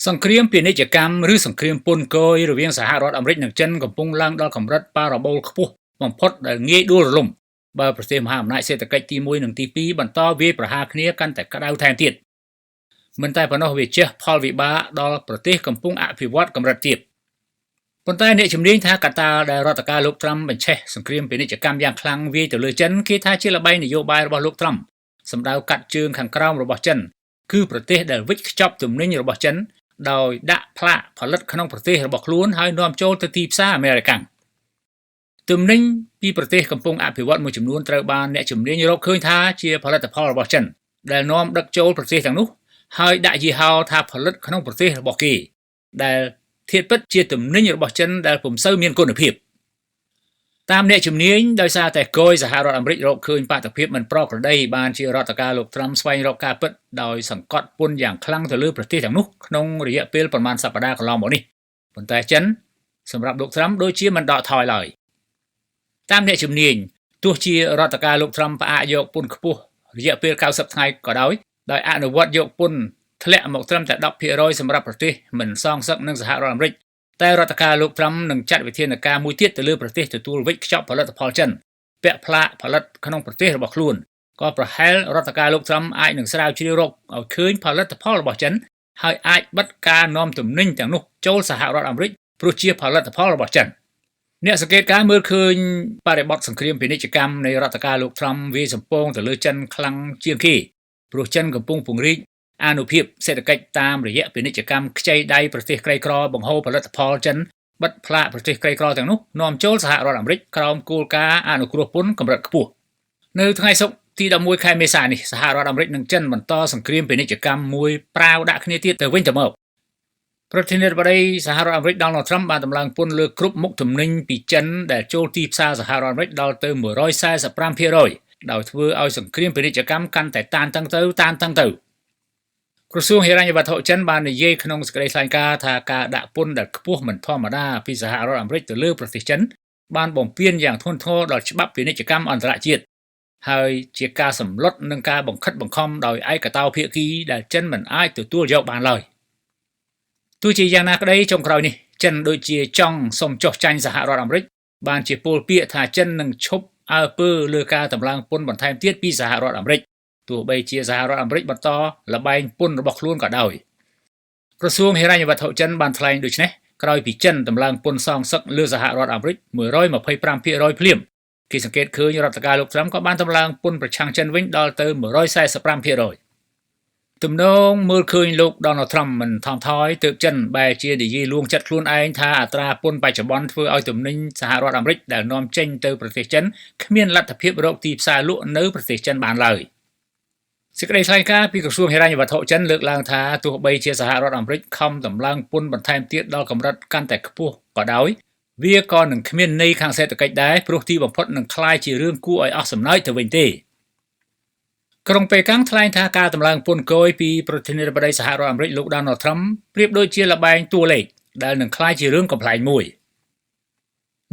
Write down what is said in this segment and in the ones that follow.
សង្គ្រាមពាណិជ្ជកម្មឬសង្គ្រាមពន្ធគយរវាងសហរដ្ឋអាមេរិកនិងចិនកំពុងឡើងដល់កម្រិតប៉ារ៉ាបូលខ្ពស់បំផុតដែលងាយដួលរលំបើប្រទេសមហាអំណាចសេដ្ឋកិច្ចទី1និងទី2បន្តវាយប្រហារគ្នាកាន់តែក្តៅថែមទៀតមិនតែប៉ុណ្ណោះវាជះផលវិបាកដល់ប្រទេសកំពុងអភិវឌ្ឍកម្រិតទាបប៉ុន្តែអ្នកជំនាញថាកត្តាដែលរដ្ឋការលោកត្រាំបញ្ឆេះសង្គ្រាមពាណិជ្ជកម្មយ៉ាងខ្លាំងវាយទៅលើចិនគេថាជាល្បែងនយោបាយរបស់លោកត្រាំសម្ដៅកាត់ជើងខាងក្រោមរបស់ចិនគឺប្រទេសដែលវិចខ្ចប់ទំនិញរបស់ចិនដោយដាក់ផ្លាកផលិតក្នុងប្រទេសរបស់ខ្លួនហើយនាំចូលទៅទីផ្សារអាមេរិកទំនិញពីប្រទេសកំពុងអភិវឌ្ឍមួយចំនួនត្រូវបានអ្នកជំនាញរកឃើញថាជាផលិតផលរបស់ចិនដែលនាំដឹកចូលប្រទេសទាំងនោះហើយដាក់យីហោថាផលិតក្នុងប្រទេសរបស់គេដែលធៀបពិតជាទំនិញរបស់ចិនដែលពុំសូវមានគុណភាពតាមអ្នកជំនាញដោយសារតែគយសហរដ្ឋអាមេរិករកឃើញបាតុភិបមិនប្រក្រតីបានជារដ្ឋការលោកត្រាំស្វែងរកការពិតដោយសង្កត់ពន្ធយ៉ាងខ្លាំងទៅលើប្រទេសទាំងនោះក្នុងរយៈពេលប្រមាណសប្តាហ៍កន្លងមកនេះប៉ុន្តែចិនសម្រាប់លោកត្រាំដូចជាមិនដកថយឡើយតាមអ្នកជំនាញទោះជារដ្ឋការលោកត្រាំផ្អាកយកពន្ធខ្ពស់រយៈពេល90ថ្ងៃក៏ដោយអនុវត្តយកពន្ធធ្លាក់មកត្រឹមតែ 10% សម្រាប់ប្រទេសមិនសងសឹកនឹងសហរដ្ឋអាមេរិកតែរដ្ឋការលោកត្រាំនឹងចាត់វិធានការមួយទៀតទៅលើប្រទេសទទួលវិចខ្ចប់ផលិតផលចិនពាក់ផ្លាកផលិតក្នុងប្រទេសរបស់ខ្លួនក៏ប្រហែលរដ្ឋការលោកត្រាំអាចនឹងស្រាវជ្រាវរកឲ្យឃើញផលិតផលរបស់ចិនហើយអាចបិទការនាំទំនិញទាំងនោះចូលសហរដ្ឋអាមេរិកព្រោះជាផលិតផលរបស់ចិនអ្នកសង្កេតការមើលឃើញបរិបទសង្គ្រាមពាណិជ្ជកម្មនៃរដ្ឋការលោកត្រាំវាយសម្ពងទៅលើចិនខ្លាំងជាងគេព្រោះចិនកំពុងពង្រីកអានុភាពសេដ្ឋកិច្ចតាមរយៈពាណិជ្ជកម្មខ្ចីដៃប្រទេសក្រីក្របង្ហូរផលិតផលចិនបិទផ្លាកប្រទេសក្រីក្រទាំងនោះនាំចូលសហរដ្ឋអាមេរិកក្រោមគោលការណ៍អនុគ្រោះពន្ធកម្រិតខ្ពស់នៅថ្ងៃសុក្រទី11ខែមេសានេះសហរដ្ឋអាមេរិកនិងចិនបន្តសង្គ្រាមពាណិជ្ជកម្មមួយប្រាវដាក់គ្នាទៀតទៅវិញទៅមកប្រធានាធិបតីសហរដ្ឋអាមេរិកដូណាល់ត្រាំបានតម្លើងពន្ធលើគ្រប់មុខទំនិញពីចិនដែលចូលទីផ្សារសហរដ្ឋអាមេរិកដល់ទៅ 145% ដោយធ្វើឲ្យសង្គ្រាមពាណិជ្ជកម្មកាន់តែតានតឹងទៅក្រសួងហិរញ្ញវត្ថុចិនបាននិយាយក្នុងសេចក្តីថ្លែងការណ៍ថាការដាក់ពន្ធដែលខ្ពស់មិនធម្មតាពីសហរដ្ឋអាមេរិកទៅលើប្រទេសចិនបានបំពានយ៉ាងធ្ងន់ធ្ងរដល់ច្បាប់ពាណិជ្ជកម្មអន្តរជាតិហើយជាការសម្លុតនឹងការបង្ខិតបង្ខំដោយឯកតោភាគីដែលចិនមិនអាចទទួលយកបានឡើយទោះជាយ៉ាងណាក្តីចុងក្រោយនេះចិនដូចជាចង់សុំចុះចាញ់សហរដ្ឋអាមេរិកបានជាពោលពាក្យថាចិននឹងឈប់អើពើលើការតម្លើងពន្ធបន្ថែមទៀតពីសហរដ្ឋអាមេរិកទោះបីជាសហរដ្ឋអាមេរិកបន្តលបែងពន្ធរបស់ខ្លួនក៏ដោយក្រសួងហិរញ្ញវត្ថុចិនបានថ្លែងដូចនេះក្រោយពីចិនតម្លើងពន្ធសងសឹកលើសហរដ្ឋអាមេរិក 125% ភ្លាមគេសង្កេតឃើញរដ្ឋការលោកត្រាំក៏បានតម្លើងពន្ធប្រឆាំងចិនវិញដល់ទៅ 145%ទំនងមើលឃើញលោកដូណាល់ត្រាំមិនថមថយទើបចិនបែរជានិយាយលួងចិត្តខ្លួនឯងថាអត្រាពន្ធបច្ចុប្បន្នធ្វើឲ្យទំនិញសហរដ្ឋអាមេរិកដែលនាំចេញទៅប្រទេសចិនគ្មានលទ្ធភាពរកទីផ្សារលក់នៅប្រទេសចិនបានឡើយសេចក្តីថ្លែងការណ៍ពីក្រសួងហិរញ្ញវត្ថុចិនលើកឡើងថាទោះបីជាសហរដ្ឋអាមេរិកខំតម្លើងពន្ធបន្ថែមទៀតដល់កម្រិតកាន់តែខ្ពស់ក៏ដោយវាក៏នឹងគ្មានន័យខាងសេដ្ឋកិច្ចដែរព្រោះទីបំផុតនឹងក្លាយជារឿងគួរឲ្យអស់សំណើចទៅវិញទេក្រុងប៉េកាំងថ្លែងថាការតម្លើងពន្ធគយពីប្រធានាធិបតីសហរដ្ឋអាមេរិកលោកដូណាល់ត្រាំប្រៀបដូចជាល្បែងតួលេខដែលនឹងក្លាយជារឿងកំប្លែងមួយ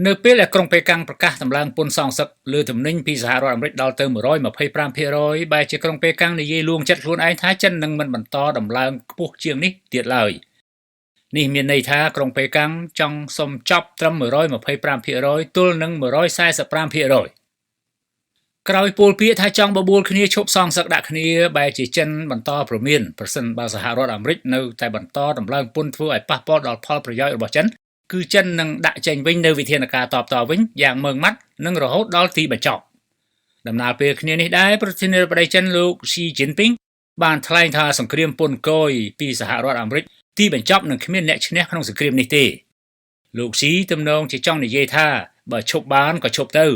នៅពេលដែលក្រុងប៉េកាំងប្រកាសតម្លើងពន្ធសងសឹកលើទំនិញពីសហរដ្ឋអាមេរិកដល់ទៅ 125% បែរជាក្រុងប៉េកាំងនិយាយលួងចិត្តខ្លួនឯងថាចិននឹងមិនបន្តតម្លើងខ្ពស់ជាងនេះទៀតឡើយនេះមានន័យថាក្រុងប៉េកាំងចង់សុំចប់ត្រឹម 125% ទល់នឹង 145%ក្រោយពលពាក្យថាចង់បបួលគ្នាឈប់សងសឹកដាក់គ្នាបែរជាចិនបន្តប្រមានប្រសិនបើសហរដ្ឋអាមេរិកនៅតែបន្តតម្លើងពន្ធធ្វើឲ្យប៉ះពាល់ដល់ផលប្រយោជន៍របស់ចិនគឺចិននឹងដាក់ចេញវិញនៅវិធានការតបតវិញយ៉ាងម៉ឺងម៉ាត់និងរហូតដល់ទីបញ្ចប់ដំណើរពេលគ្នានេះដែរប្រធានាធិបតីចិនលោក Xi Jinping បានថ្លែងថាសង្គ្រាមពន្ធគយពីសហរដ្ឋអាមេរិកទីបញ្ចប់នឹងគ្មានអ្នកឈ្នះក្នុងសង្គ្រាមនេះទេលោក Xi ទំនងជាចង់និយាយថាបើឈប់បានក៏ឈប់ទៅ